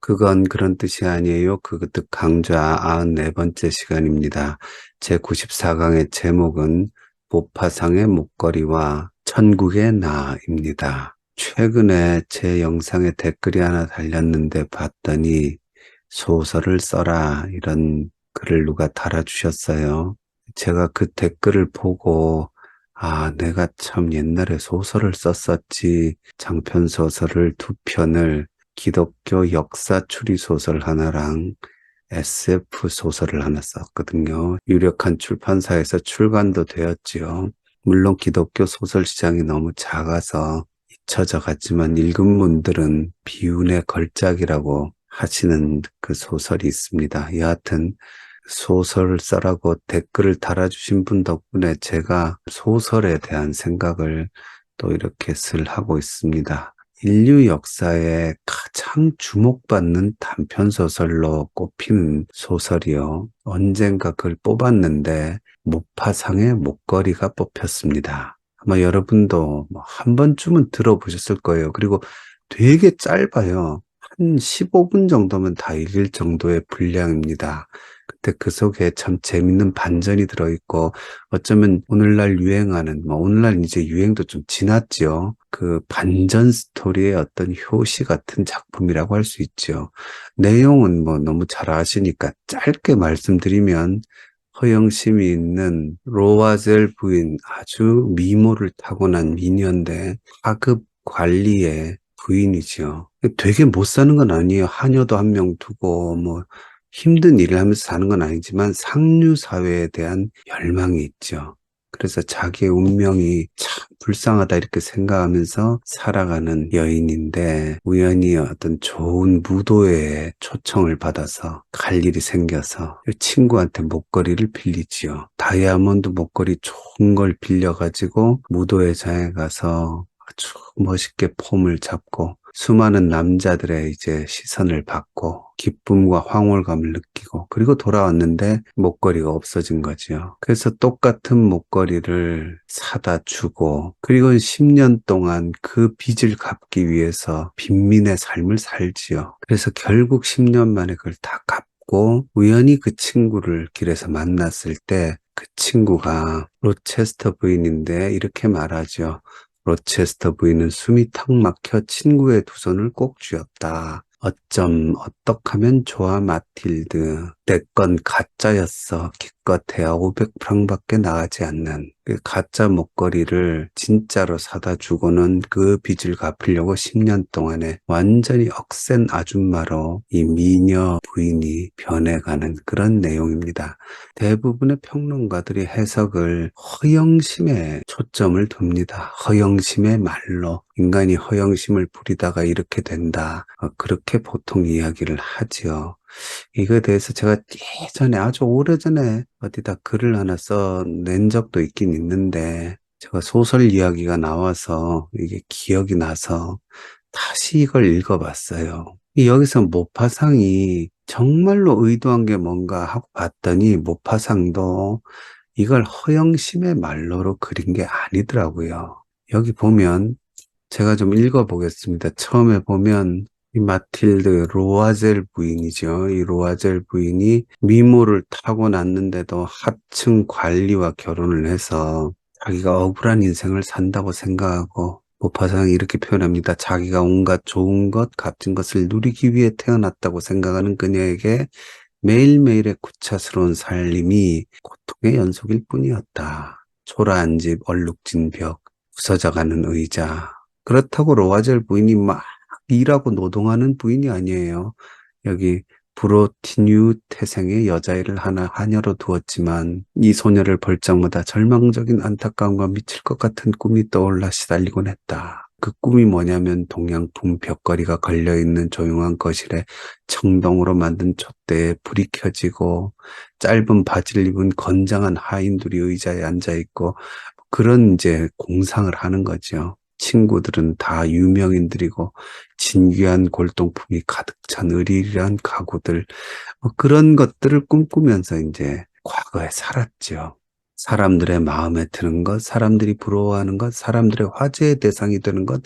그건 그런 뜻이 아니에요. 그것도 강좌 94번째 시간입니다. 제94강의 제목은 모파상의 목걸이와 천국의 나입니다. 최근에 제 영상에 댓글이 하나 달렸는데 봤더니 소설을 써라 이런 글을 누가 달아주셨어요. 제가 그 댓글을 보고 내가 참 옛날에 소설을 썼었지. 장편 소설을 2편을 기독교 역사 추리 소설 하나랑 SF 소설을 하나 썼거든요. 유력한 출판사에서 출간도 되었지요. 물론 기독교 소설 시장이 너무 작아서 잊혀져 갔지만 읽은 분들은 비운의 걸작이라고 하시는 그 소설이 있습니다. 여하튼 소설을 써라고 댓글을 달아주신 분 덕분에 제가 소설에 대한 생각을 또 이렇게 슬 하고 있습니다. 인류 역사에 가장 주목받는 단편소설로 꼽히는 소설이요. 언젠가 그걸 뽑았는데 모파상의 목걸이가 뽑혔습니다. 아마 여러분도 한 번쯤은 들어보셨을 거예요. 그리고 되게 짧아요. 한 15분 정도면 다 읽을 정도의 분량입니다. 근데 그 속에 참 재밌는 반전이 들어있고 어쩌면 오늘날 유행하는 오늘날 이제 유행도 좀 지났죠. 그 반전 스토리의 어떤 효시 같은 작품이라고 할 수 있죠. 내용은 너무 잘 아시니까 짧게 말씀드리면 허영심이 있는 로아젤 부인, 아주 미모를 타고난 미녀인데 하급 관리의 부인이죠. 되게 못 사는 건 아니에요. 하녀도 한 명 두고 힘든 일을 하면서 사는 건 아니지만 상류 사회에 대한 열망이 있죠. 그래서 자기의 운명이 참 불쌍하다 이렇게 생각하면서 살아가는 여인인데 우연히 어떤 좋은 무도회에 초청을 받아서 갈 일이 생겨서 친구한테 목걸이를 빌리지요. 다이아몬드 목걸이 좋은 걸 빌려가지고 무도회장에 가서 아주 멋있게 폼을 잡고 수많은 남자들의 이제 시선을 받고 기쁨과 황홀감을 느끼고 그리고 돌아왔는데 목걸이가 없어진 거죠. 그래서 똑같은 목걸이를 사다 주고 그리고 10년 동안 그 빚을 갚기 위해서 빈민의 삶을 살지요. 그래서 결국 10년 만에 그걸 다 갚고 우연히 그 친구를 길에서 만났을 때 그 친구가 로체스터 부인인데 이렇게 말하죠. 로체스터 부인은 숨이 턱 막혀 친구의 두 손을 꼭 쥐었다. 어쩜 어떡하면 좋아 마틸드. 내 건 가짜였어. 기껏해야 500프랑밖에 나가지 않는. 그 가짜 목걸이를 진짜로 사다 주고는 그 빚을 갚으려고 10년 동안에 완전히 억센 아줌마로 이 미녀 부인이 변해가는 그런 내용입니다. 대부분의 평론가들이 해석을 허영심에 초점을 둡니다. 허영심의 말로 인간이 허영심을 부리다가 이렇게 된다. 그렇게 보통 이야기를 하지요. 이거에 대해서 제가 예전에 아주 오래전에 어디다 글을 하나 써낸 적도 있긴 있는데 제가 소설 이야기가 나와서 이게 기억이 나서 다시 이걸 읽어봤어요. 여기서 모파상이 정말로 의도한 게 뭔가 하고 봤더니 모파상도 이걸 허영심의 말로로 그린 게 아니더라고요. 여기 보면 제가 좀 읽어보겠습니다. 처음에 보면 이 마틸드 로아젤 부인이죠. 이 로아젤 부인이 미모를 타고났는데도 하층 관리와 결혼을 해서 자기가 억울한 인생을 산다고 생각하고 모파상이 이렇게 표현합니다. 자기가 온갖 좋은 것, 값진 것을 누리기 위해 태어났다고 생각하는 그녀에게 매일매일의 구차스러운 살림이 고통의 연속일 뿐이었다. 초라한 집, 얼룩진 벽, 부서져가는 의자. 그렇다고 로아젤 부인이 막 일하고 노동하는 부인이 아니에요. 여기 브로티뉴 태생의 여자애를 하나 하녀로 두었지만 이 소녀를 볼 적마다 절망적인 안타까움과 미칠 것 같은 꿈이 떠올라 시달리곤 했다. 그 꿈이 뭐냐면 동양풍 벽걸이가 걸려있는 조용한 거실에 청동으로 만든 촛대에 불이 켜지고 짧은 바지를 입은 건장한 하인들이 의자에 앉아있고 그런 이제 공상을 하는 거죠. 친구들은 다 유명인들이고 진귀한 골동품이 가득 찬 으리으리한 가구들 그런 것들을 꿈꾸면서 이제 과거에 살았죠. 사람들의 마음에 드는 것, 사람들이 부러워하는 것, 사람들의 화제의 대상이 되는 것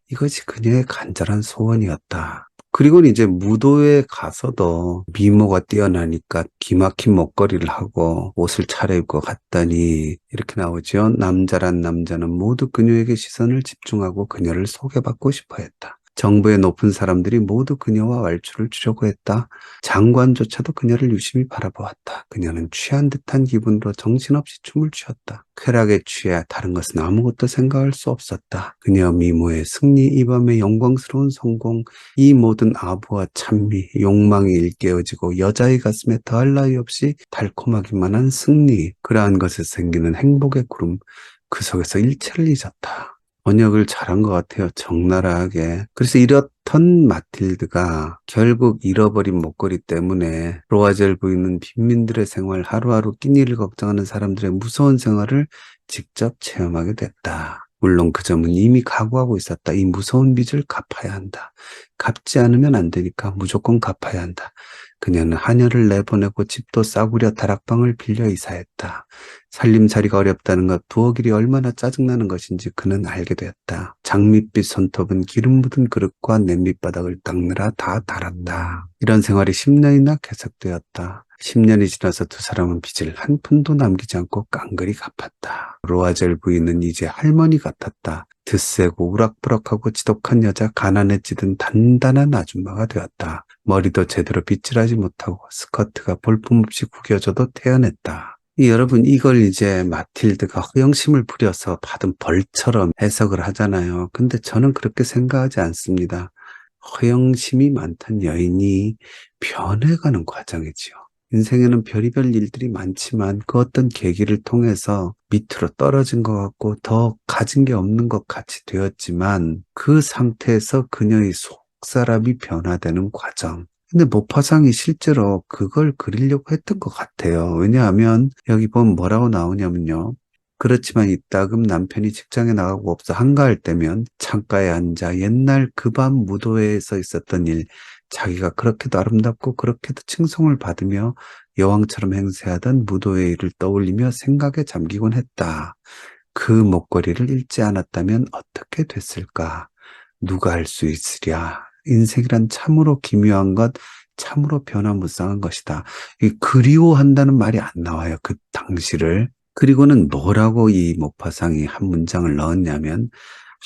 이것이 그녀의 간절한 소원이었다. 그리고는 이제 무도에 가서도 미모가 뛰어나니까 기막힌 목걸이를 하고 옷을 차려입고 갔더니 이렇게 나오죠. 남자란 남자는 모두 그녀에게 시선을 집중하고 그녀를 소개받고 싶어 했다. 정부의 높은 사람들이 모두 그녀와 왈츠를 추려고 했다. 장관조차도 그녀를 유심히 바라보았다. 그녀는 취한 듯한 기분으로 정신없이 춤을 추었다. 쾌락에 취해 다른 것은 아무것도 생각할 수 없었다. 그녀 미모의 승리, 이 밤의 영광스러운 성공, 이 모든 아부와 찬미, 욕망이 일깨워지고 여자의 가슴에 더할 나위 없이 달콤하기만 한 승리, 그러한 것에 생기는 행복의 구름, 그 속에서 일체를 잊었다. 번역을 잘한 것 같아요. 적나라하게. 그래서 이렇던 마틸드가 결국 잃어버린 목걸이 때문에 로아젤 부인은 빈민들의 생활, 하루하루 끼니를 걱정하는 사람들의 무서운 생활을 직접 체험하게 됐다. 물론 그 점은 이미 각오하고 있었다. 이 무서운 빚을 갚아야 한다. 갚지 않으면 안 되니까 무조건 갚아야 한다. 그녀는 하녀를 내보내고 집도 싸구려 다락방을 빌려 이사했다. 살림살이가 어렵다는 것, 부엌 일이 얼마나 짜증나는 것인지 그는 알게 되었다. 장밋빛 손톱은 기름 묻은 그릇과 냄비바닥을 닦느라 다 닳았다. 이런 생활이 10년이나 계속되었다. 10년이 지나서 두 사람은 빚을 한 푼도 남기지 않고 깡그리 갚았다. 로아젤 부인은 이제 할머니 같았다. 드세고 우락부락하고 지독한 여자, 가난에 찌든 단단한 아줌마가 되었다. 머리도 제대로 빗질하지 못하고 스커트가 볼품없이 구겨져도 태연했다. 여러분, 이걸 이제 마틸드가 허영심을 부려서 받은 벌처럼 해석을 하잖아요. 근데 저는 그렇게 생각하지 않습니다. 허영심이 많던 여인이 변해가는 과정이지요. 인생에는 별의별 일들이 많지만 그 어떤 계기를 통해서 밑으로 떨어진 것 같고 더 가진 게 없는 것 같이 되었지만 그 상태에서 그녀의 속사람이 변화되는 과정. 근데 모파상이 실제로 그걸 그리려고 했던 것 같아요. 왜냐하면 여기 보면 뭐라고 나오냐면요. 그렇지만 이따금 남편이 직장에 나가고 없어 한가할 때면 창가에 앉아 옛날 그 밤 무도회에서 있었던 일, 자기가 그렇게도 아름답고 그렇게도 칭송을 받으며 여왕처럼 행세하던 무도회 일을 떠올리며 생각에 잠기곤 했다. 그 목걸이를 잃지 않았다면 어떻게 됐을까? 누가 할 수 있으랴? 인생이란 참으로 기묘한 것, 참으로 변화무쌍한 것이다. 이 그리워한다는 말이 안 나와요. 그 당시를. 그리고는 뭐라고 이 모파상이 한 문장을 넣었냐면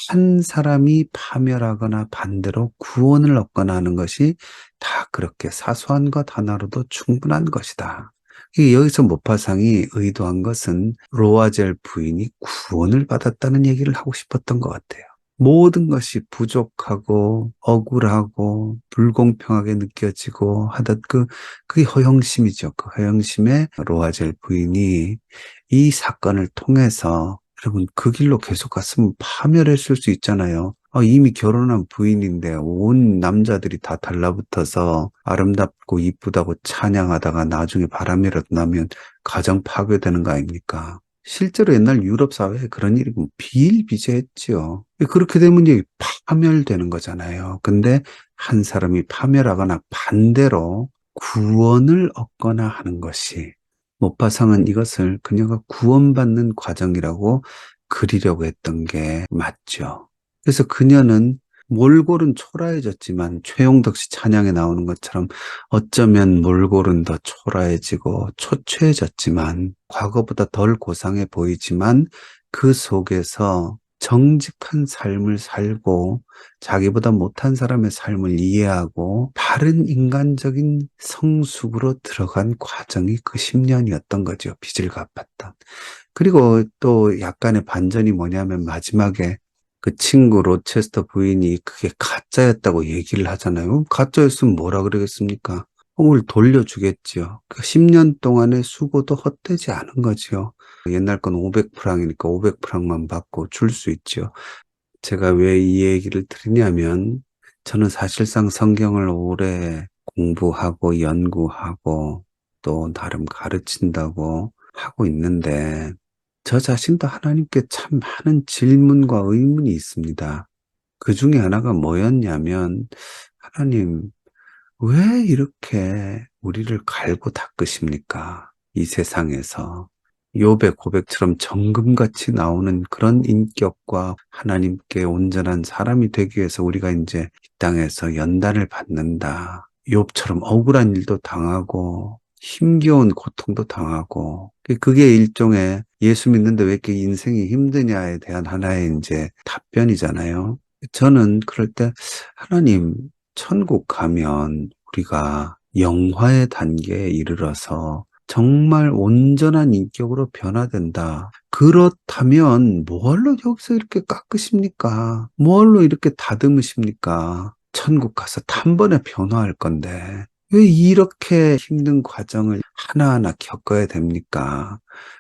한 사람이 파멸하거나 반대로 구원을 얻거나 하는 것이 다 그렇게 사소한 것 하나로도 충분한 것이다. 여기서 모파상이 의도한 것은 로아젤 부인이 구원을 받았다는 얘기를 하고 싶었던 것 같아요. 모든 것이 부족하고 억울하고 불공평하게 느껴지고 하던 그게 허영심이죠. 그 허영심에 로아젤 부인이 이 사건을 통해서 여러분 그 길로 계속 갔으면 파멸했을 수 있잖아요. 이미 결혼한 부인인데 온 남자들이 다 달라붙어서 아름답고 이쁘다고 찬양하다가 나중에 바람이라도 나면 가정 파괴되는 거 아닙니까? 실제로 옛날 유럽 사회에 그런 일이 비일비재했지요. 그렇게 되면 이제 파멸되는 거잖아요. 근데 한 사람이 파멸하거나 반대로 구원을 얻거나 하는 것이 모파상은 이것을 그녀가 구원받는 과정이라고 그리려고 했던 게 맞죠. 그래서 그녀는 몰골은 초라해졌지만 최용덕 씨 찬양에 나오는 것처럼 어쩌면 몰골은 더 초라해지고 초췌해졌지만 과거보다 덜 고상해 보이지만 그 속에서 정직한 삶을 살고 자기보다 못한 사람의 삶을 이해하고 바른 인간적인 성숙으로 들어간 과정이 그 10년이었던 거죠. 빚을 갚았던. 그리고 또 약간의 반전이 뭐냐면 마지막에 그 친구 로체스터 부인이 그게 가짜였다고 얘기를 하잖아요. 가짜였으면 뭐라 그러겠습니까? 을 돌려주겠지요. 그 10년 동안의 수고도 헛되지 않은 거지요. 옛날 건 500프랑이니까 500프랑만 받고 줄 수 있죠. 제가 왜 이 얘기를 드리냐면 저는 사실상 성경을 오래 공부하고 연구하고 또 나름 가르친다고 하고 있는데 저 자신도 하나님께 참 많은 질문과 의문이 있습니다. 그 중에 하나가 뭐였냐면 하나님 왜 이렇게 우리를 갈고 닦으십니까? 이 세상에서. 욥의 고백처럼 정금같이 나오는 그런 인격과 하나님께 온전한 사람이 되기 위해서 우리가 이제 이 땅에서 연단을 받는다. 욥처럼 억울한 일도 당하고 힘겨운 고통도 당하고 그게 일종의 예수 믿는데 왜 이렇게 인생이 힘드냐에 대한 하나의 이제 답변이잖아요. 저는 그럴 때 하나님 천국 가면 우리가 영화의 단계에 이르러서 정말 온전한 인격으로 변화된다. 그렇다면 뭘로 여기서 이렇게 깎으십니까? 뭘로 이렇게 다듬으십니까? 천국 가서 단번에 변화할 건데 왜 이렇게 힘든 과정을 하나하나 겪어야 됩니까?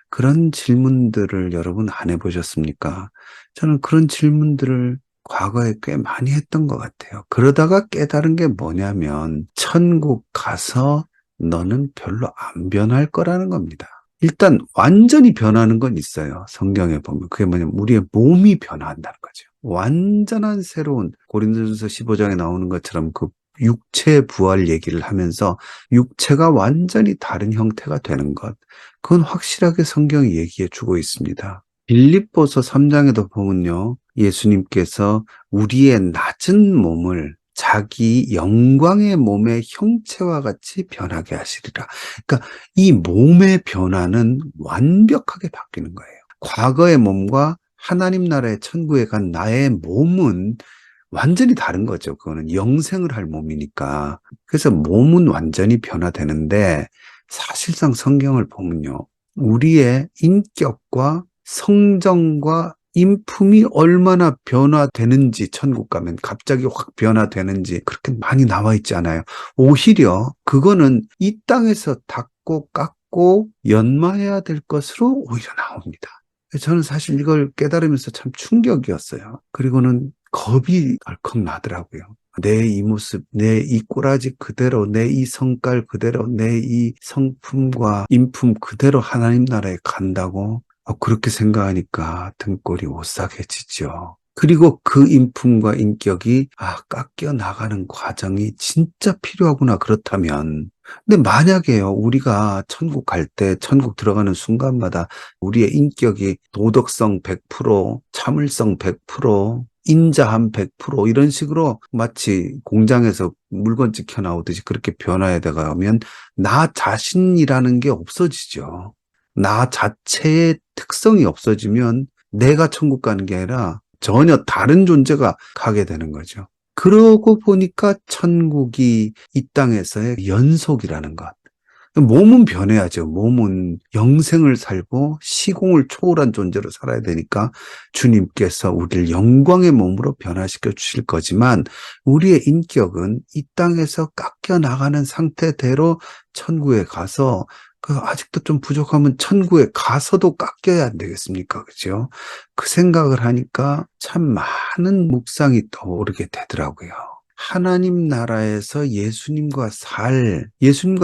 그런 질문들을 여러분 안 해보셨습니까? 저는 그런 질문들을 과거에 꽤 많이 했던 것 같아요. 그러다가 깨달은 게 뭐냐면 천국 가서 너는 별로 안 변할 거라는 겁니다. 일단 완전히 변하는 건 있어요. 성경에 보면. 그게 뭐냐면 우리의 몸이 변화한다는 거죠. 완전한 새로운 고린도전서 15장에 나오는 것처럼 그 육체 부활 얘기를 하면서 육체가 완전히 다른 형태가 되는 것. 그건 확실하게 성경이 얘기해 주고 있습니다. 빌립보서 3장에도 보면요. 예수님께서 우리의 낮은 몸을 자기 영광의 몸의 형체와 같이 변하게 하시리라. 그러니까 이 몸의 변화는 완벽하게 바뀌는 거예요. 과거의 몸과 하나님 나라의 천국에 간 나의 몸은 완전히 다른 거죠. 그거는 영생을 할 몸이니까. 그래서 몸은 완전히 변화되는데 사실상 성경을 보면요. 우리의 인격과 성정과 인품이 얼마나 변화되는지 천국 가면 갑자기 확 변화되는지 그렇게 많이 나와 있지 않아요. 오히려 그거는 이 땅에서 닦고 깎고 연마해야 될 것으로 오히려 나옵니다. 저는 사실 이걸 깨달으면서 참 충격이었어요. 그리고는 겁이 덜컥 나더라고요. 내 이 모습, 내 이 꼬라지 그대로, 내 이 성깔 그대로, 내 이 성품과 인품 그대로 하나님 나라에 간다고? 그렇게 생각하니까 등골이 오싹해지죠. 그리고 그 인품과 인격이 깎여 나가는 과정이 진짜 필요하구나 그렇다면 근데 만약에요 우리가 천국 갈 때 천국 들어가는 순간마다 우리의 인격이 도덕성 100%, 참을성 100%, 인자함 100% 이런 식으로 마치 공장에서 물건 찍혀 나오듯이 그렇게 변화해 가면 나 자신이라는 게 없어지죠. 나 자체의 특성이 없어지면 내가 천국 가는 게 아니라 전혀 다른 존재가 가게 되는 거죠. 그러고 보니까 천국이 이 땅에서의 연속이라는 것. 몸은 변해야죠. 몸은 영생을 살고 시공을 초월한 존재로 살아야 되니까 주님께서 우리를 영광의 몸으로 변화시켜 주실 거지만 우리의 인격은 이 땅에서 깎여 나가는 상태대로 천국에 가서 아직도 좀 부족하면 천국에 가서도 깎여야 안 되겠습니까? 그죠? 그 생각을 하니까 참 많은 묵상이 떠오르게 되더라고요. 하나님 나라에서 예수님과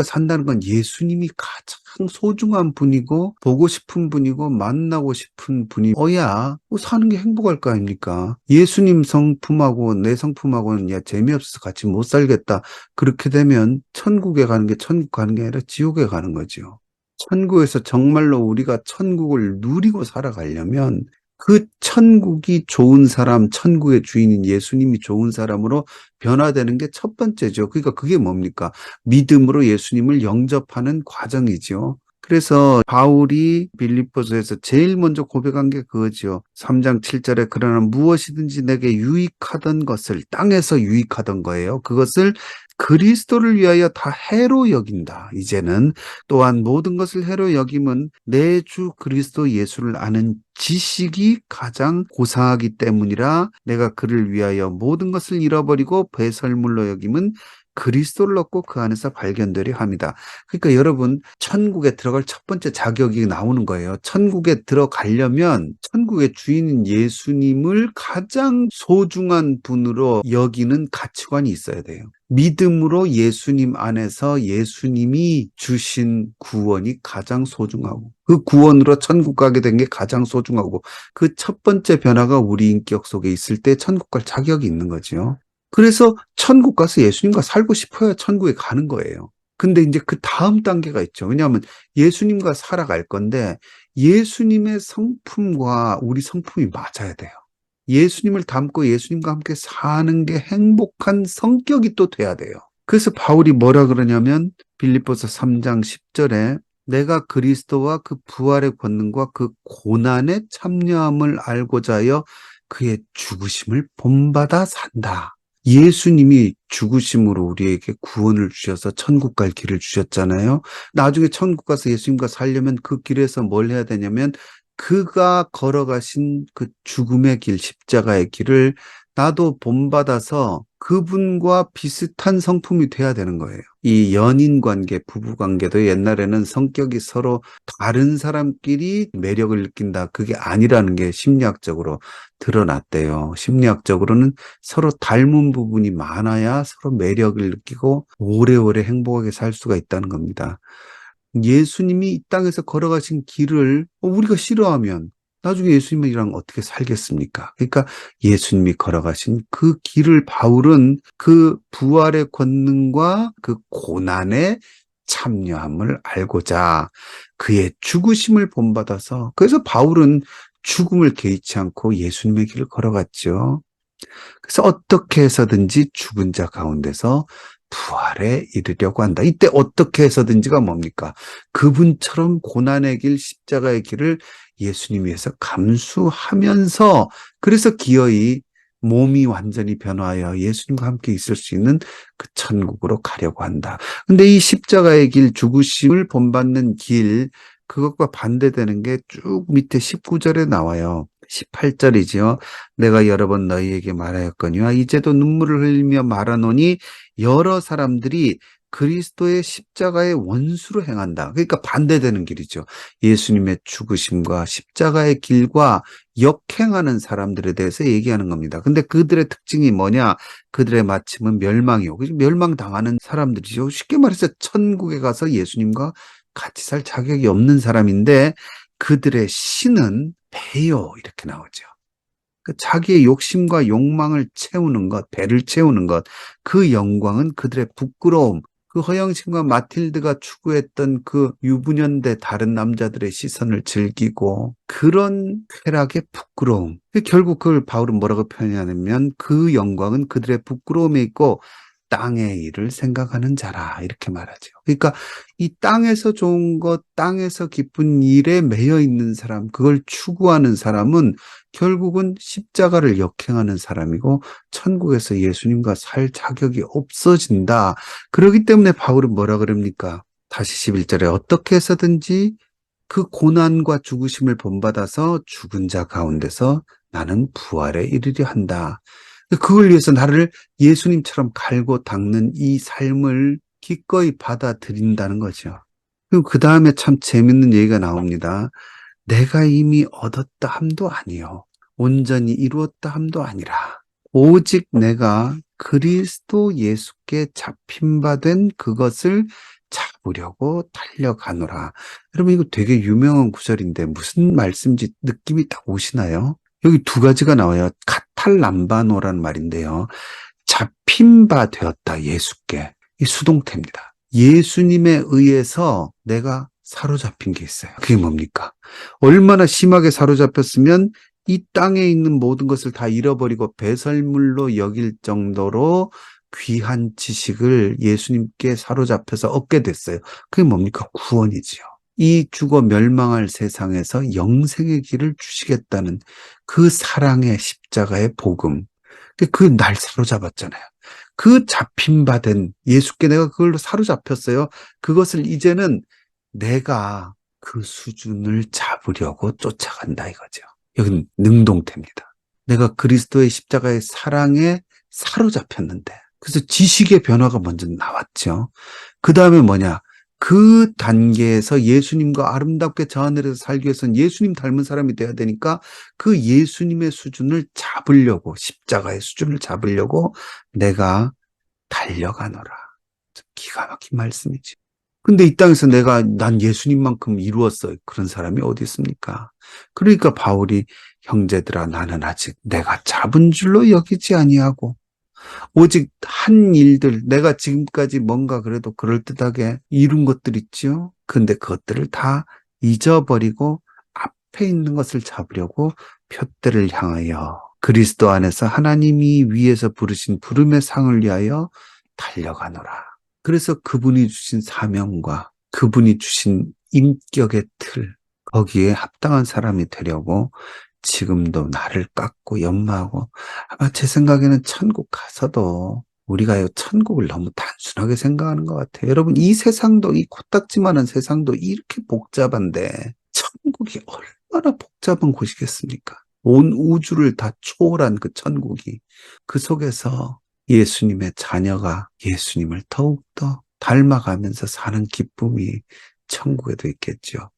산다는 건 예수님이 가장 소중한 분이고, 보고 싶은 분이고, 만나고 싶은 분이어야 사는 게 행복할 거 아닙니까? 예수님 성품하고 내 성품하고는 재미없어서 같이 못 살겠다. 그렇게 되면 천국에 가는 게 천국 가는 게 아니라 지옥에 가는 거죠. 천국에서 정말로 우리가 천국을 누리고 살아가려면 그 천국이 좋은 사람, 천국의 주인인 예수님이 좋은 사람으로 변화되는 게 첫 번째죠. 그러니까 그게 뭡니까? 믿음으로 예수님을 영접하는 과정이죠. 그래서 바울이 빌립보서에서 제일 먼저 고백한 게 그거죠. 3장 7절에 그러나 무엇이든지 내게 유익하던 것을 땅에서 유익하던 거예요. 그것을 그리스도를 위하여 다 해로 여긴다. 이제는 또한 모든 것을 해로 여김은 내 주 그리스도 예수를 아는 지식이 가장 고상하기 때문이라 내가 그를 위하여 모든 것을 잃어버리고 배설물로 여김은 그리스도를 얻고 그 안에서 발견되려 합니다. 그러니까 여러분 천국에 들어갈 첫 번째 자격이 나오는 거예요. 천국에 들어가려면 천국의 주인인 예수님을 가장 소중한 분으로 여기는 가치관이 있어야 돼요. 믿음으로 예수님 안에서 예수님이 주신 구원이 가장 소중하고 그 구원으로 천국 가게 된 게 가장 소중하고 그 첫 번째 변화가 우리 인격 속에 있을 때 천국 갈 자격이 있는 거죠. 그래서 천국 가서 예수님과 살고 싶어야 천국에 가는 거예요. 근데 이제 그 다음 단계가 있죠. 왜냐하면 예수님과 살아갈 건데 예수님의 성품과 우리 성품이 맞아야 돼요. 예수님을 닮고 예수님과 함께 사는 게 행복한 성격이 또 돼야 돼요. 그래서 바울이 뭐라 그러냐면 빌립보서 3장 10절에 내가 그리스도와 그 부활의 권능과 그 고난에 참여함을 알고자 하여 그의 죽으심을 본받아 산다. 예수님이 죽으심으로 우리에게 구원을 주셔서 천국 갈 길을 주셨잖아요. 나중에 천국 가서 예수님과 살려면 그 길에서 뭘 해야 되냐면 그가 걸어가신 그 죽음의 길, 십자가의 길을 나도 본받아서 그분과 비슷한 성품이 돼야 되는 거예요. 이 연인 관계, 부부 관계도 옛날에는 성격이 서로 다른 사람끼리 매력을 느낀다. 그게 아니라는 게 심리학적으로 드러났대요. 심리학적으로는 서로 닮은 부분이 많아야 서로 매력을 느끼고 오래오래 행복하게 살 수가 있다는 겁니다. 예수님이 이 땅에서 걸어가신 길을 우리가 싫어하면 나중에 예수님이랑 어떻게 살겠습니까? 그러니까 예수님이 걸어가신 그 길을 바울은 그 부활의 권능과 그 고난의 참여함을 알고자 그의 죽으심을 본받아서 그래서 바울은 죽음을 개의치 않고 예수님의 길을 걸어갔죠. 그래서 어떻게 해서든지 죽은 자 가운데서 부활에 이르려고 한다. 이때 어떻게 해서든지가 뭡니까? 그분처럼 고난의 길, 십자가의 길을 예수님 위해서 감수하면서 그래서 기어이 몸이 완전히 변화하여 예수님과 함께 있을 수 있는 그 천국으로 가려고 한다. 근데 이 십자가의 길, 죽으심을 본받는 길, 그것과 반대되는 게 쭉 밑에 19절에 나와요. 18절이지요. 내가 여러 번 너희에게 말하였거니와 이제도 눈물을 흘리며 말하노니 여러 사람들이 그리스도의 십자가의 원수로 행한다. 그러니까 반대되는 길이죠. 예수님의 죽으심과 십자가의 길과 역행하는 사람들에 대해서 얘기하는 겁니다. 근데 그들의 특징이 뭐냐? 그들의 마침은 멸망이요. 멸망당하는 사람들이죠. 쉽게 말해서 천국에 가서 예수님과 같이 살 자격이 없는 사람인데 그들의 신은 배요 이렇게 나오죠. 자기의 욕심과 욕망을 채우는 것, 배를 채우는 것, 그 영광은 그들의 부끄러움, 그 허영심과 마틸드가 추구했던 그 유부녀대 다른 남자들의 시선을 즐기고 그런 쾌락의 부끄러움. 결국 그걸 바울은 뭐라고 표현하냐면 그 영광은 그들의 부끄러움에 있고 땅의 일을 생각하는 자라 이렇게 말하죠. 그러니까 이 땅에서 좋은 것, 땅에서 기쁜 일에 매여 있는 사람, 그걸 추구하는 사람은 결국은 십자가를 역행하는 사람이고 천국에서 예수님과 살 자격이 없어진다. 그렇기 때문에 바울은 뭐라 그럽니까? 다시 11절에 어떻게 해서든지 그 고난과 죽으심을 본받아서 죽은 자 가운데서 나는 부활에 이르려 한다. 그걸 위해서 나를 예수님처럼 갈고 닦는 이 삶을 기꺼이 받아들인다는 거죠. 그리고 그 다음에 참 재밌는 얘기가 나옵니다. 내가 이미 얻었다 함도 아니요. 온전히 이루었다 함도 아니라 오직 내가 그리스도 예수께 잡힌 바 된 그것을 잡으려고 달려가노라. 여러분 이거 되게 유명한 구절인데 무슨 말씀인지 느낌이 딱 오시나요? 여기 두 가지가 나와요. 카탈람바노라는 말인데요. 잡힌 바 되었다 예수께. 이 수동태입니다. 예수님에 의해서 내가 사로잡힌 게 있어요. 그게 뭡니까? 얼마나 심하게 사로잡혔으면 이 땅에 있는 모든 것을 다 잃어버리고 배설물로 여길 정도로 귀한 지식을 예수님께 사로잡혀서 얻게 됐어요. 그게 뭡니까? 구원이지요. 이 죽어 멸망할 세상에서 영생의 길을 주시겠다는 그 사랑의 십자가의 복음. 그 날 사로잡았잖아요. 그 잡힌 바 된 예수께 내가 그걸로 사로잡혔어요. 그것을 이제는 내가 그 수준을 잡으려고 쫓아간다 이거죠. 여기는 능동태입니다. 내가 그리스도의 십자가의 사랑에 사로잡혔는데 그래서 지식의 변화가 먼저 나왔죠. 그 다음에 뭐냐? 그 단계에서 예수님과 아름답게 저 하늘에서 살기 위해서는 예수님 닮은 사람이 돼야 되니까 그 예수님의 수준을 잡으려고 십자가의 수준을 잡으려고 내가 달려가노라. 기가 막힌 말씀이지. 근데 이 땅에서 난 예수님만큼 이루었어요. 그런 사람이 어디 있습니까? 그러니까 바울이 형제들아 나는 아직 내가 잡은 줄로 여기지 아니하고 오직 한 일들, 내가 지금까지 뭔가 그래도 그럴듯하게 이룬 것들 있죠? 근데 그것들을 다 잊어버리고 앞에 있는 것을 잡으려고 표대를 향하여 그리스도 안에서 하나님이 위에서 부르신 부름의 상을 위하여 달려가노라. 그래서 그분이 주신 사명과 그분이 주신 인격의 틀, 거기에 합당한 사람이 되려고 지금도 나를 깎고 연마하고, 아마 제 생각에는 천국 가서도 우리가 천국을 너무 단순하게 생각하는 것 같아요. 여러분, 이 세상도, 이 코딱지만한 세상도 이렇게 복잡한데 천국이 얼마나 복잡한 곳이겠습니까? 온 우주를 다 초월한 그 천국이, 그 속에서 예수님의 자녀가 예수님을 더욱더 닮아가면서 사는 기쁨이 천국에도 있겠죠.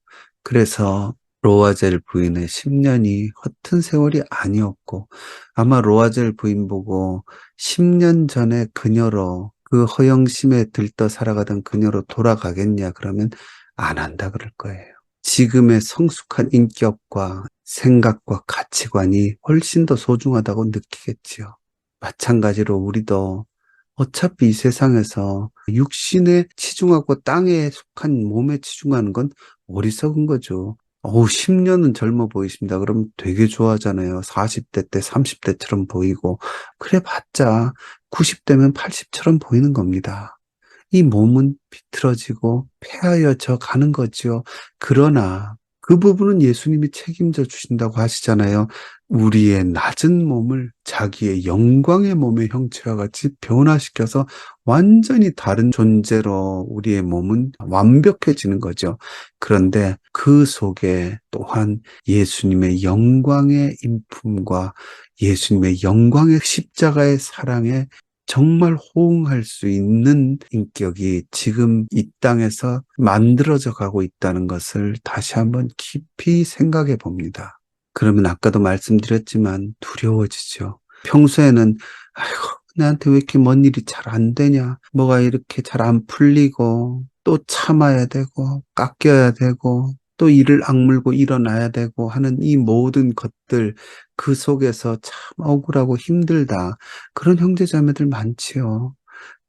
그래서 로아젤 부인의 10년이 허튼 세월이 아니었고, 아마 로아젤 부인 보고 10년 전에 그녀로, 그 허영심에 들떠 살아가던 그녀로 돌아가겠냐 그러면 안 한다 그럴 거예요. 지금의 성숙한 인격과 생각과 가치관이 훨씬 더 소중하다고 느끼겠지요. 마찬가지로 우리도 어차피 이 세상에서 육신에 치중하고 땅에 속한 몸에 치중하는 건 어리석은 거죠. 10년은 젊어 보이십니다. 그럼 되게 좋아하잖아요. 40대 때 30대처럼 보이고, 그래 봤자 90대면 80처럼 보이는 겁니다. 이 몸은 비틀어지고 폐하여져 가는 거지요. 그러나 그 부분은 예수님이 책임져 주신다고 하시잖아요. 우리의 낮은 몸을 자기의 영광의 몸의 형체와 같이 변화시켜서 완전히 다른 존재로 우리의 몸은 완벽해지는 거죠. 그런데 그 속에 또한 예수님의 영광의 인품과 예수님의 영광의 십자가의 사랑에 정말 호응할 수 있는 인격이 지금 이 땅에서 만들어져 가고 있다는 것을 다시 한번 깊이 생각해 봅니다. 그러면 아까도 말씀드렸지만 두려워지죠. 평소에는 아이고, 나한테 왜 이렇게 뭔 일이 잘 안 되냐? 뭐가 이렇게 잘 안 풀리고 또 참아야 되고 깎여야 되고 또 이를 악물고 일어나야 되고 하는 이 모든 것들, 그 속에서 참 억울하고 힘들다. 그런 형제자매들 많지요.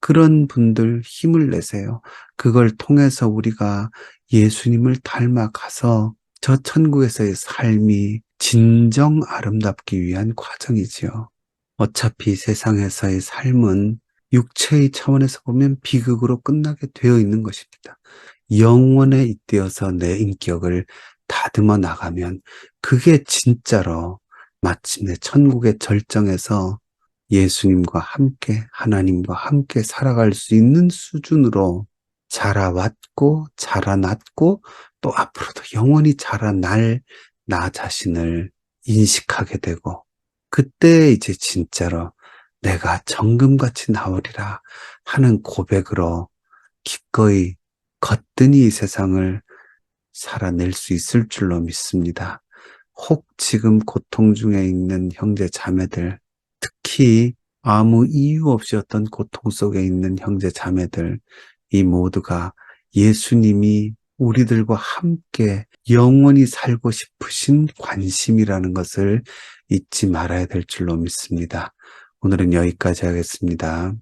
그런 분들 힘을 내세요. 그걸 통해서 우리가 예수님을 닮아가서 저 천국에서의 삶이 진정 아름답기 위한 과정이지요. 어차피 세상에서의 삶은 육체의 차원에서 보면 비극으로 끝나게 되어 있는 것입니다. 영원에 잇대어서 내 인격을 다듬어 나가면 그게 진짜로 마침내 천국의 절정에서 예수님과 함께, 하나님과 함께 살아갈 수 있는 수준으로 자라왔고, 자라났고, 또 앞으로도 영원히 자라날 나 자신을 인식하게 되고, 그때 이제 진짜로 내가 정금같이 나오리라 하는 고백으로 기꺼이 거뜬히 이 세상을 살아낼 수 있을 줄로 믿습니다. 혹 지금 고통 중에 있는 형제 자매들, 특히 아무 이유 없이 어떤 고통 속에 있는 형제 자매들, 이 모두가 예수님이 우리들과 함께 영원히 살고 싶으신 관심이라는 것을 잊지 말아야 될 줄로 믿습니다. 오늘은 여기까지 하겠습니다.